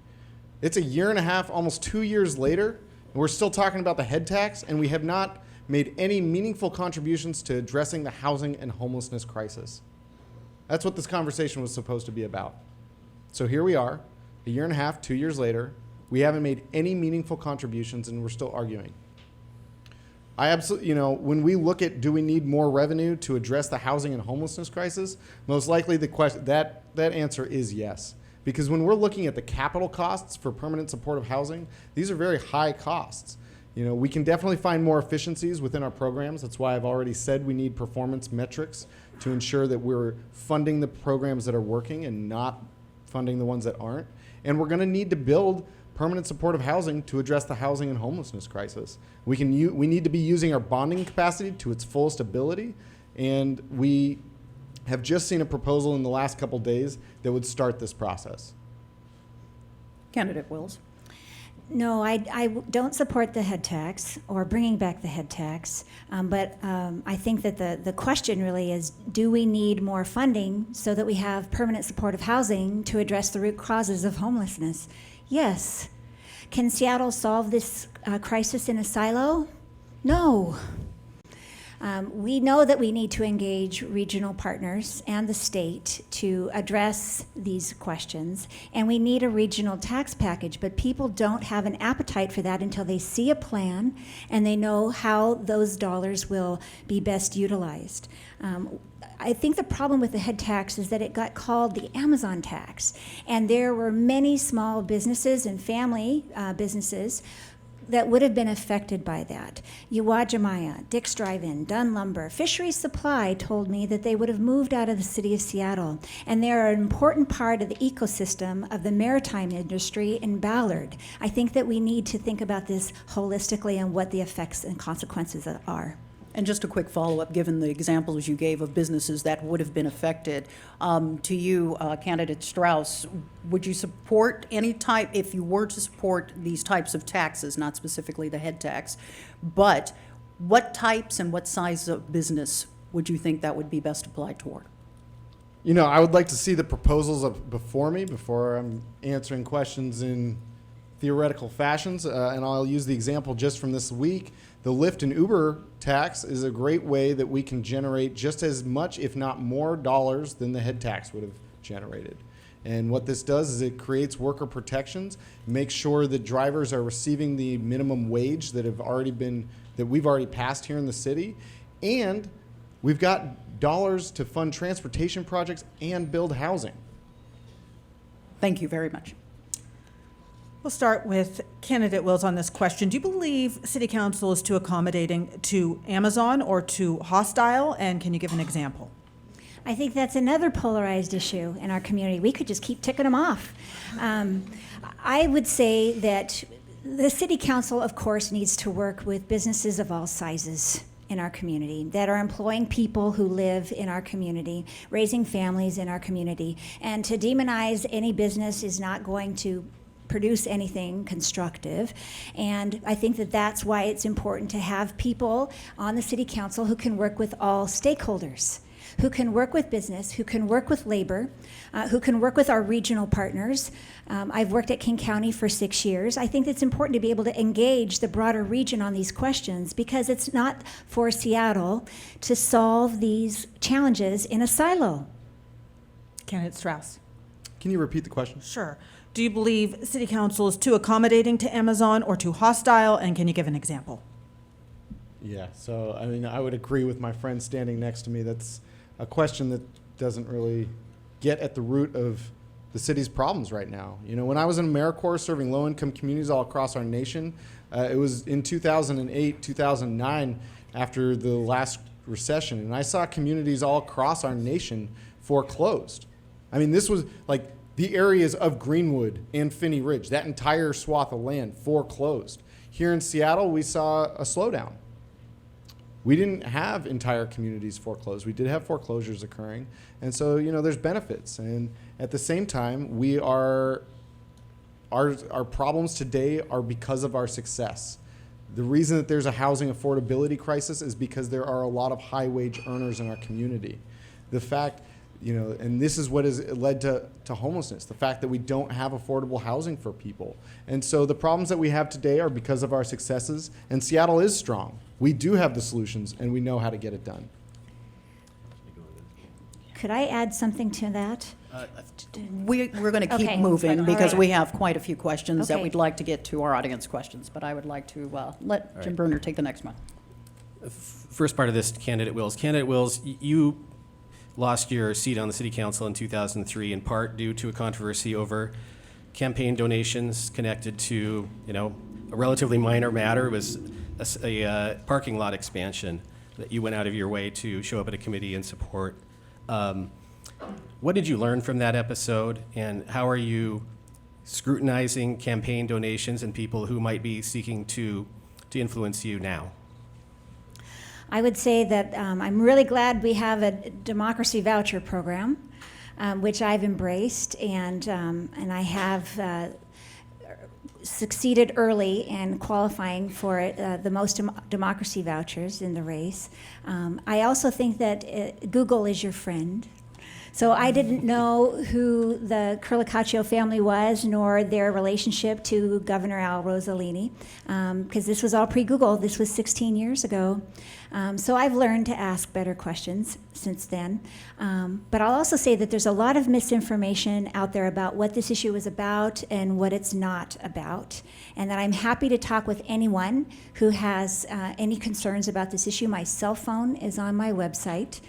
It's a year and a half, almost 2 years later, and we're still talking about the head tax, and we have not made any meaningful contributions to addressing the housing and homelessness crisis. That's what this conversation was supposed to be about. So here we are, a year and a half, 2 years later. We haven't made any meaningful contributions, and we're still arguing. I absolutely, when we look at do we need more revenue to address the housing and homelessness crisis, most likely the question that answer is yes. Because when we're looking at the capital costs for permanent supportive housing, these are very high costs. We can definitely find more efficiencies within our programs. That's why I've already said we need performance metrics to ensure that we're funding the programs that are working and not funding the ones that aren't. And we're going to need to build permanent supportive housing to address the housing and homelessness crisis. We need to be using our bonding capacity to its fullest ability, and we have just seen a proposal in the last couple days that would start this process. Candidate Wills. No, I don't support the head tax or bringing back the head tax, but I think that the question really is, do we need more funding so that we have permanent supportive housing to address the root causes of homelessness? Yes. Can Seattle solve this crisis in a silo? No. We know that we need to engage regional partners and the state to address these questions, and we need a regional tax package, but people don't have an appetite for that until they see a plan and they know how those dollars will be best utilized. I think the problem with the head tax is that it got called the Amazon tax, and there were many small businesses and family businesses that would have been affected by that. Uwajimaya, Dick's Drive-In, Dunn Lumber, Fisheries Supply told me that they would have moved out of the city of Seattle, and they're an important part of the ecosystem of the maritime industry in Ballard. I think that we need to think about this holistically and what the effects and consequences are. And just a quick follow-up, given the examples you gave of businesses that would have been affected, to you, Candidate Strauss, would you support any type, if you were to support these types of taxes, not specifically the head tax, but what types and what size of business would you think that would be best applied toward? You know, I would like to see the proposals before me, before I'm answering questions in theoretical fashions, and I'll use the example just from this week. The Lyft and Uber tax is a great way that we can generate just as much, if not more, dollars than the head tax would have generated. And what this does is it creates worker protections, makes sure that drivers are receiving the minimum wage that we've already passed here in the city, and we've got dollars to fund transportation projects and build housing. Thank you very much. We'll start with Candidate Wills on this question. Do you believe City Council is too accommodating to Amazon or too hostile? And can you give an example? I think that's another polarized issue in our community. We could just keep ticking them off. I would say that the City Council, of course, needs to work with businesses of all sizes in our community that are employing people who live in our community, raising families in our community. And to demonize any business is not going to produce anything constructive. And I think that that's why it's important to have people on the City Council who can work with all stakeholders, who can work with business, who can work with labor, who can work with our regional partners. I've worked at King County for 6 years. I think it's important to be able to engage the broader region on these questions because it's not for Seattle to solve these challenges in a silo. Candidate Strauss. Can you repeat the question? Sure. Do you believe City Council is too accommodating to Amazon or too hostile? And can you give an example? Yeah, so I mean, I would agree with my friend standing next to me. That's a question that doesn't really get at the root of the city's problems right now. You know, when I was in AmeriCorps serving low-income communities all across our nation, it was in 2008, 2009, after the last recession, and I saw communities all across our nation foreclosed. I mean, this was like the areas of Greenwood and Finney Ridge, that entire swath of land foreclosed. Here in Seattle, we saw a slowdown. We didn't have entire communities foreclosed. We did have foreclosures occurring. And so, you know, there's benefits. And at the same time, our problems today are because of our success. The reason that there's a housing affordability crisis is because there are a lot of high wage earners in our community. The fact, you know, and this is what has led to homelessness, the fact that we don't have affordable housing for people. And so the problems that we have today are because of our successes, and Seattle is strong. We do have the solutions, and we know how to get it done. Could I add something to that? We're going to keep Okay. moving All because right. we have quite a few questions that Okay. we'd like to get to our audience questions, but I would like to let Jim Berner take the next one. First part of this, Candidate Wills. Candidate Wills, you lost your seat on the City Council in 2003 in part due to a controversy over campaign donations connected to, you know, a relatively minor matter. It was a parking lot expansion that you went out of your way to show up at a committee and support. What did you learn from that episode, and how are you scrutinizing campaign donations and people who might be seeking to influence you now? I would say that I'm really glad we have a democracy voucher program, which I've embraced, and I have succeeded early in qualifying for the most democracy vouchers in the race. I also think that Google is your friend. So I didn't know who the Curlicaccio family was, nor their relationship to Governor Al Rossellini, because this was all pre-Google. This was 16 years ago. So I've learned to ask better questions since then. But I'll also say that there's a lot of misinformation out there about what this issue is about and what it's not about, and that I'm happy to talk with anyone who has any concerns about this issue. My cell phone is on my website.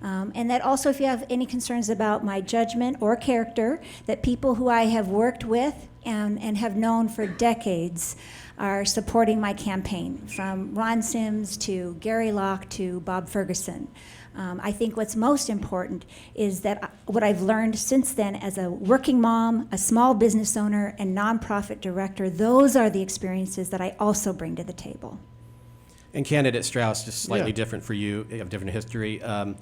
And that also, if you have any concerns about my judgment or character, that people who I have worked with and have known for decades are supporting my campaign, from Ron Sims to Gary Locke to Bob Ferguson. I think what's most important is that what I've learned since then as a working mom, a small business owner, and nonprofit director, those are the experiences that I also bring to the table. And candidate Strauss, just slightly Yeah. different for you. You have a different history.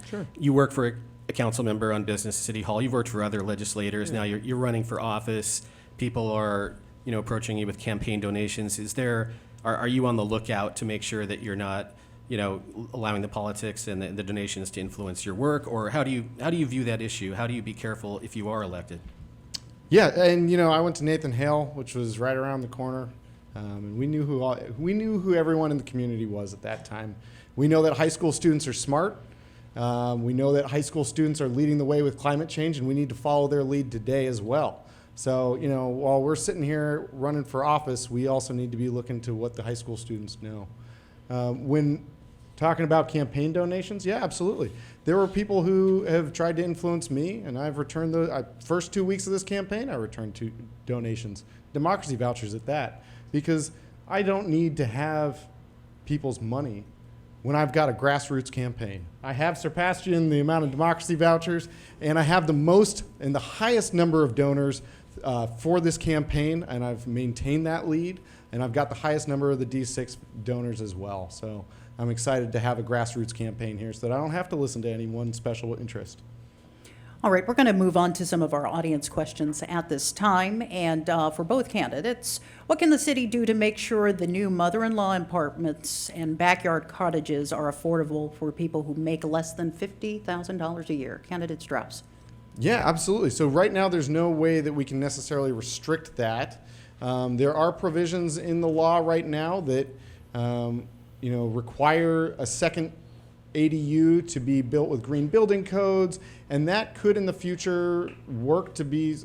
Sure. You work for a council member on business at City Hall. You've worked for other legislators. Now you're running for office. People are, approaching you with campaign donations. Are you on the lookout to make sure that you're not, allowing the politics and the donations to influence your work? Or how do you view that issue? How do you be careful if you are elected? Yeah, and I went to Nathan Hale, which was right around the corner, and we knew who everyone in the community was at that time. We know that high school students are smart. We know that high school students are leading the way with climate change, and we need to follow their lead today as well. So, while we're sitting here running for office, we also need to be looking to what the high school students know. When talking about campaign donations, yeah, absolutely. There were people who have tried to influence me, and I've returned the first 2 weeks of this campaign, I returned 2 donations, democracy vouchers at that, because I don't need to have people's money when I've got a grassroots campaign. I have surpassed you in the amount of democracy vouchers, and I have the most and the highest number of donors for this campaign, and I've maintained that lead, and I've got the highest number of the D6 donors as well. So I'm excited to have a grassroots campaign here so that I don't have to listen to any one special interest. All right, we're going to move on to some of our audience questions at this time. And for both candidates, what can the city do to make sure the new mother-in-law apartments and backyard cottages are affordable for people who make less than $50,000 a year? Candidate Strauss. Yeah, absolutely. So right now, there's no way that we can necessarily restrict that. There are provisions in the law right now that require a second ADU to be built with green building codes, and that could in the future work to be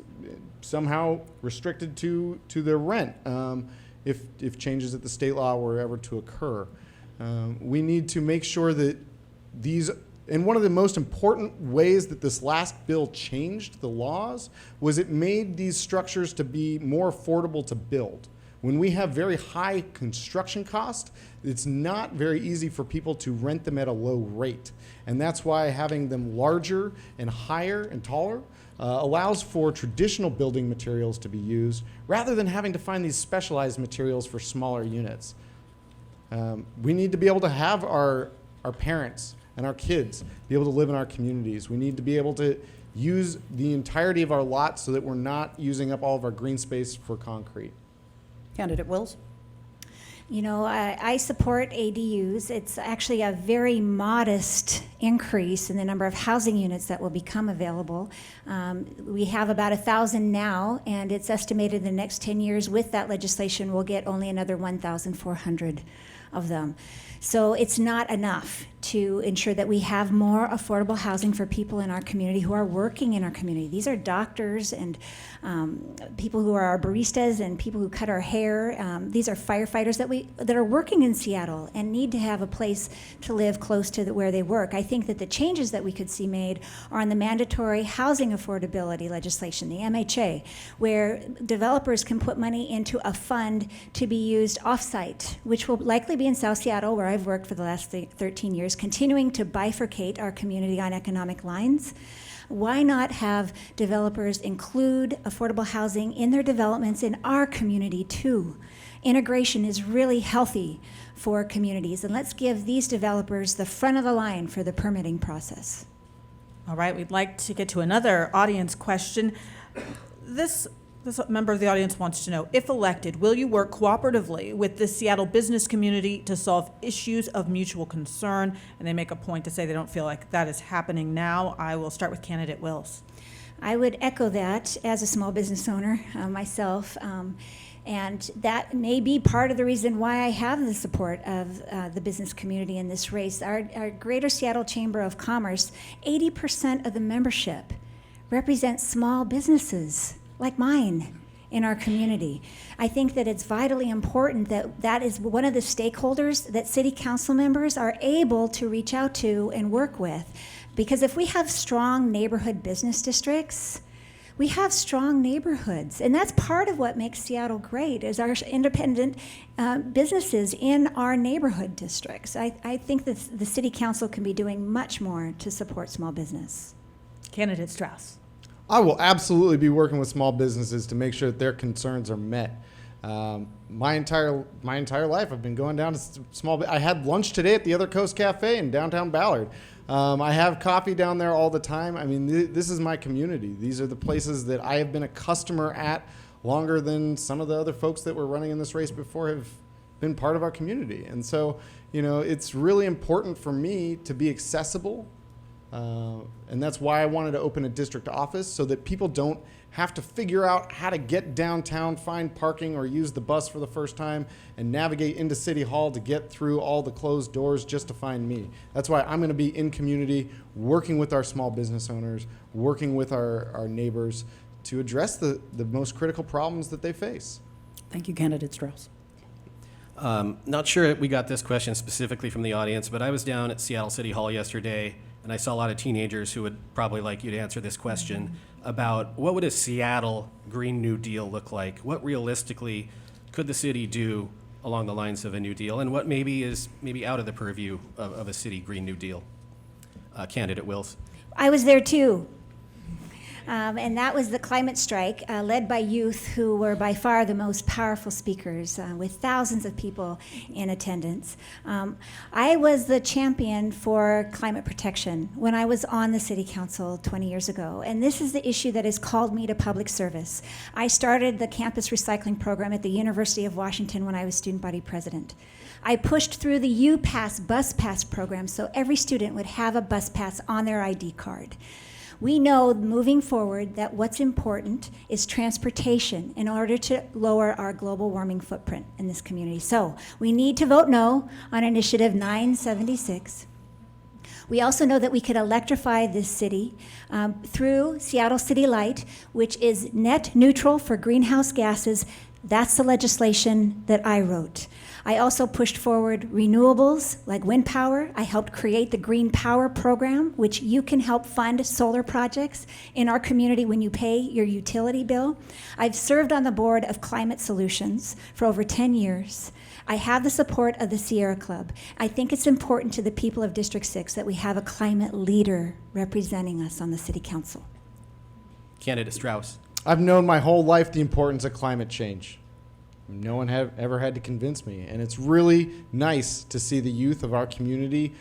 somehow restricted to the rent if changes at the state law were ever to occur. We need to make sure that these, and one of the most important ways that this last bill changed the laws was it made these structures to be more affordable to build. When we have very high construction costs, it's not very easy for people to rent them at a low rate. And that's why having them larger and higher and taller allows for traditional building materials to be used rather than having to find these specialized materials for smaller units. We need to be able to have our parents and our kids be able to live in our communities. We need to be able to use the entirety of our lot so that we're not using up all of our green space for concrete. Candidate Wills. I support ADUs. It's actually a very modest increase in the number of housing units that will become available. We have about 1,000 now, and it's estimated in the next 10 years with that legislation we'll get only another 1,400 of them. So it's not enough to ensure that we have more affordable housing for people in our community who are working in our community. These are doctors and people who are our baristas and people who cut our hair. These are firefighters that are working in Seattle and need to have a place to live close to where they work. I think that the changes that we could see made are on the mandatory housing affordability legislation, the MHA, where developers can put money into a fund to be used off-site, which will likely be in South Seattle, where I've worked for the last 13 years, continuing to bifurcate our community on economic lines. Why not have developers include affordable housing in their developments in our community too? Integration is really healthy for communities, and let's give these developers the front of the line for the permitting process. All right, we'd like to get to another audience question. This member of the audience wants to know, if elected, will you work cooperatively with the Seattle business community to solve issues of mutual concern? And they make a point to say they don't feel like that is happening now. I will start with candidate Wills. I would echo that as a small business owner myself. And that may be part of the reason why I have the support of the business community in this race. Our Greater Seattle Chamber of Commerce, 80% of the membership represents small businesses like mine in our community. I think that it's vitally important that that is one of the stakeholders that city council members are able to reach out to and work with. Because if we have strong neighborhood business districts, We have strong neighborhoods, and that's part of what makes Seattle great is our independent businesses in our neighborhood districts. I think that the city council can be doing much more to support small business. Candidate Strauss. I will absolutely be working with small businesses to make sure that their concerns are met. My entire life, I've been going down to I had lunch today at the Other Coast Cafe in downtown Ballard. I have coffee down there all the time. I mean, this is my community. These are the places that I have been a customer at longer than some of the other folks that were running in this race before have been part of our community. And so, it's really important for me to be accessible. And that's why I wanted to open a district office so that people don't have to figure out how to get downtown, find parking, or use the bus for the first time and navigate into City Hall to get through all the closed doors just to find me. That's why I'm going to be in community, working with our small business owners, working with our neighbors to address the most critical problems that they face. Thank you, Candidate Strauss. Not sure we got this question specifically from the audience, but I was down at Seattle City Hall yesterday, and I saw a lot of teenagers who would probably like you to answer this question about what would a Seattle Green New Deal look like? What realistically could the city do along the lines of a New Deal, and what is out of the purview of a city Green New Deal? Candidate Wills. I was there too. And that was the climate strike led by youth who were by far the most powerful speakers with thousands of people in attendance. I was the champion for climate protection when I was on the city council 20 years ago. And this is the issue that has called me to public service. I started the campus recycling program at the University of Washington when I was student body president. I pushed through the UPass bus pass program so every student would have a bus pass on their ID card. We know moving forward that what's important is transportation in order to lower our global warming footprint in this community. So we need to vote no on Initiative 976. We also know that we could electrify this city through Seattle City Light, which is net neutral for greenhouse gases. That's the legislation that I wrote. I also pushed forward renewables like wind power. I helped create the Green Power Program, which you can help fund solar projects in our community when you pay your utility bill. I've served on the board of Climate Solutions for over 10 years. I have the support of the Sierra Club. I think it's important to the people of District 6 that we have a climate leader representing us on the City Council. Candidate Strauss. I've known my whole life the importance of climate change. No one ever had to convince me. And it's really nice to see the youth of our community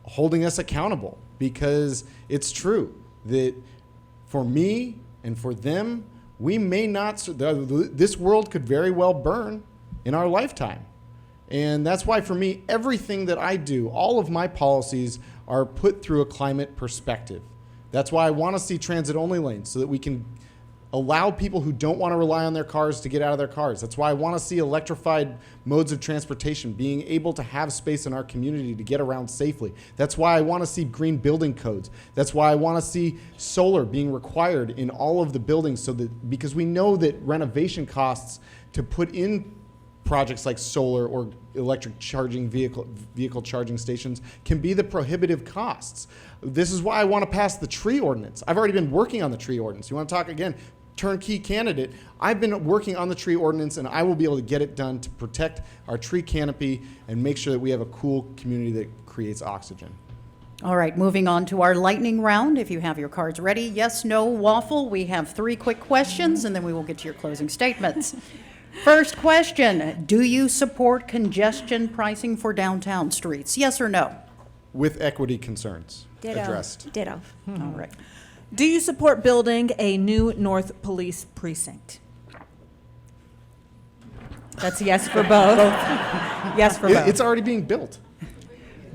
holding us accountable, because it's true that for me and for them, we may not, this world could very well burn in our lifetime. And that's why for me, everything that I do, all of my policies are put through a climate perspective. That's why I want to see transit-only lanes so that we can allow people who don't want to rely on their cars to get out of their cars. That's why I want to see electrified modes of transportation, being able to have space in our community to get around safely. That's why I want to see green building codes. That's why I want to see solar being required in all of the buildings, so that, because we know that renovation costs to put in projects like solar or electric charging vehicle charging stations can be the prohibitive costs. This is why I want to pass the tree ordinance. I've already been working on the tree ordinance. You want to talk again? Turnkey candidate. I've been working on the tree ordinance, and I will be able to get it done to protect our tree canopy and make sure that we have a cool community that creates oxygen. All right, moving on to our lightning round. If you have your cards ready, yes, no, waffle. We have 3 quick questions, and then we will get to your closing statements. First question, do you support congestion pricing for downtown streets? Yes or no? With equity concerns Ditto. addressed. Ditto. All right. Do you support building a new North Police Precinct? That's yes for both. Yes for both. It's already being built.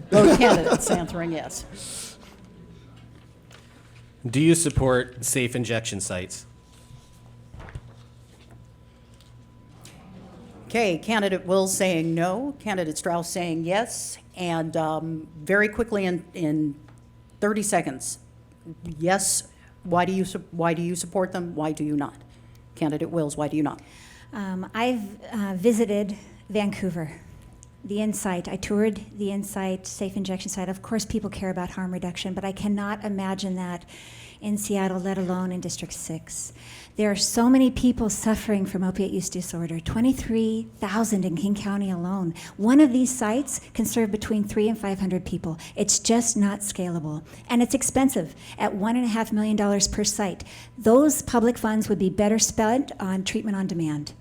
Both candidates answering yes. Do you support safe injection sites? Okay, candidate Wills saying no, candidate Strauss saying yes, and very quickly in 30 seconds, yes, why do you support them, why do you not? Candidate Wills, why do you not? I've visited Vancouver. the InSite. I toured the InSite safe injection site. Of course, people care about harm reduction, but I cannot imagine that in Seattle, let alone in District 6. There are so many people suffering from opiate use disorder, 23,000 in King County alone. One of these sites can serve between 300 and 500 people. It's just not scalable. And it's expensive at $1.5 million per site. Those public funds would be better spent on treatment on demand.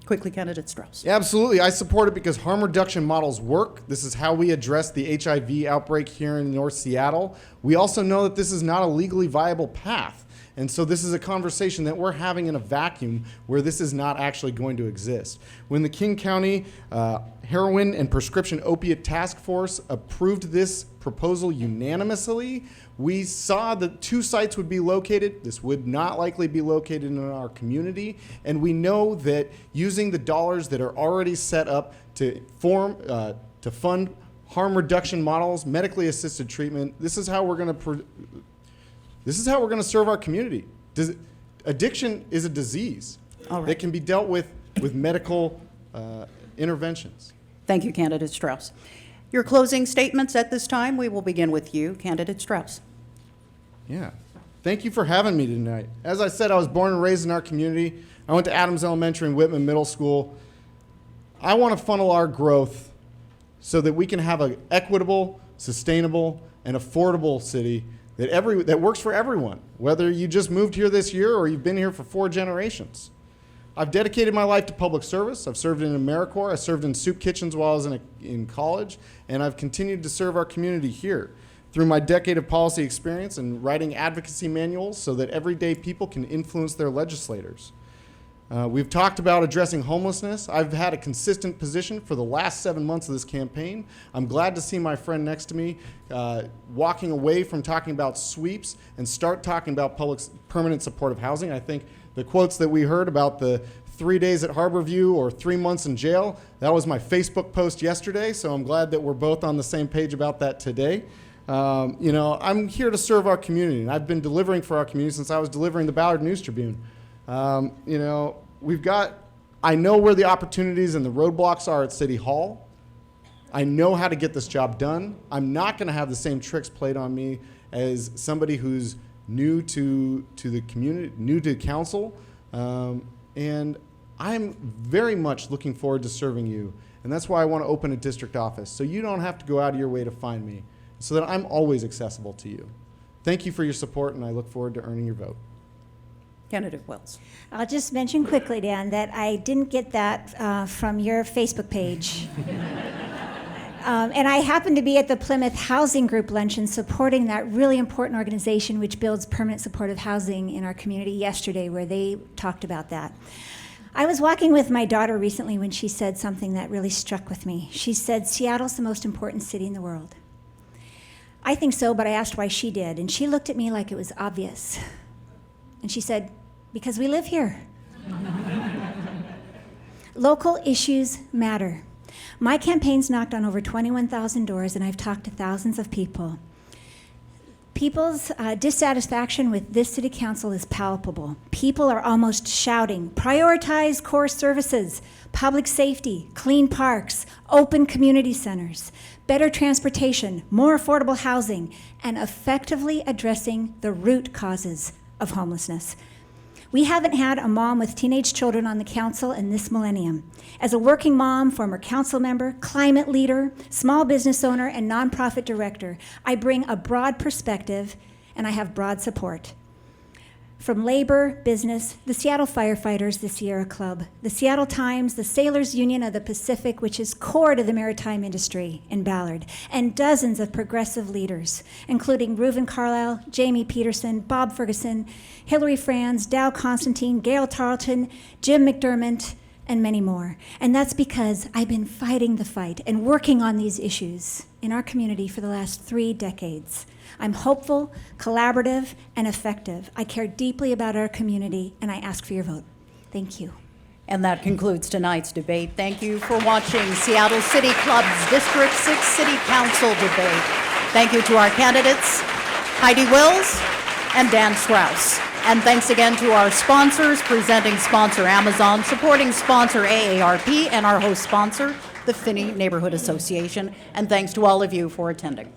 Quickly, Candidate Strauss. Yeah, absolutely. I support it because harm reduction models work. This is how we address the HIV outbreak here in North Seattle. We also know that this is not a legally viable path. And so this is a conversation that we're having in a vacuum where this is not actually going to exist. When the King County Heroin and Prescription Opiate Task Force approved this proposal unanimously, we saw that 2 sites would be located. This would not likely be located in our community. And we know that using the dollars that are already set up to fund harm reduction models, medically assisted treatment, this is how we're going to serve our community. Addiction is a disease All right. that can be dealt with medical interventions. Thank you, Candidate Strauss. Your closing statements at this time. We will begin with you, Candidate Strauss. Yeah. Thank you for having me tonight. As I said, I was born and raised in our community. I went to Adams Elementary and Whitman Middle School. I want to funnel our growth so that we can have an equitable, sustainable, and affordable city that works for everyone, whether you just moved here this year or you've been here for 4 generations. I've dedicated my life to public service. I've served in AmeriCorps. I served in soup kitchens while I was in college, and I've continued to serve our community here through my decade of policy experience and writing advocacy manuals so that everyday people can influence their legislators. We've talked about addressing homelessness. I've had a consistent position for the last 7 months of this campaign. I'm glad to see my friend next to me walking away from talking about sweeps and start talking about permanent supportive housing. I think the quotes that we heard about the 3 days at Harborview or 3 months in jail, that was my Facebook post yesterday, so I'm glad that we're both on the same page about that today. I'm here to serve our community, and I've been delivering for our community since I was delivering the Ballard News Tribune. I know where the opportunities and the roadblocks are at City Hall. I know how to get this job done. I'm not going to have the same tricks played on me as somebody who's new to the community, new to council. And I'm very much looking forward to serving you. And that's why I want to open a district office, so you don't have to go out of your way to find me, so that I'm always accessible to you. Thank you for your support, and I look forward to earning your vote. Candidate Wells. I'll just mention quickly, Dan, that I didn't get that from your Facebook page. And I happened to be at the Plymouth Housing Group luncheon supporting that really important organization which builds permanent supportive housing in our community yesterday, where they talked about that. I was walking with my daughter recently when she said something that really struck with me. She said, "Seattle's the most important city in the world." I think so, but I asked why she did, and she looked at me like it was obvious. And she said, "Because we live here." Local issues matter. My campaign's knocked on over 21,000 doors, and I've talked to thousands of people. People's dissatisfaction with this city council is palpable. People are almost shouting, prioritize core services, public safety, clean parks, open community centers, better transportation, more affordable housing, and effectively addressing the root causes of homelessness. We haven't had a mom with teenage children on the council in this millennium. As a working mom, former council member, climate leader, small business owner, and nonprofit director, I bring a broad perspective, and I have broad support. From labor, business, the Seattle firefighters, the Sierra Club, the Seattle Times, the Sailors Union of the Pacific, which is core to the maritime industry in Ballard, and dozens of progressive leaders, including Reuven Carlisle, Jamie Peterson, Bob Ferguson, Hillary Franz, Dow Constantine, Gail Tarleton, Jim McDermott, and many more. And that's because I've been fighting the fight and working on these issues in our community for the last 3 decades. I'm hopeful, collaborative, and effective. I care deeply about our community, and I ask for your vote. Thank you. And that concludes tonight's debate. Thank you for watching Seattle City Club's District 6 City Council debate. Thank you to our candidates, Heidi Wills and Dan Strauss. And thanks again to our sponsors, presenting sponsor Amazon, supporting sponsor AARP, and our host sponsor, the Finney Neighborhood Association. And thanks to all of you for attending.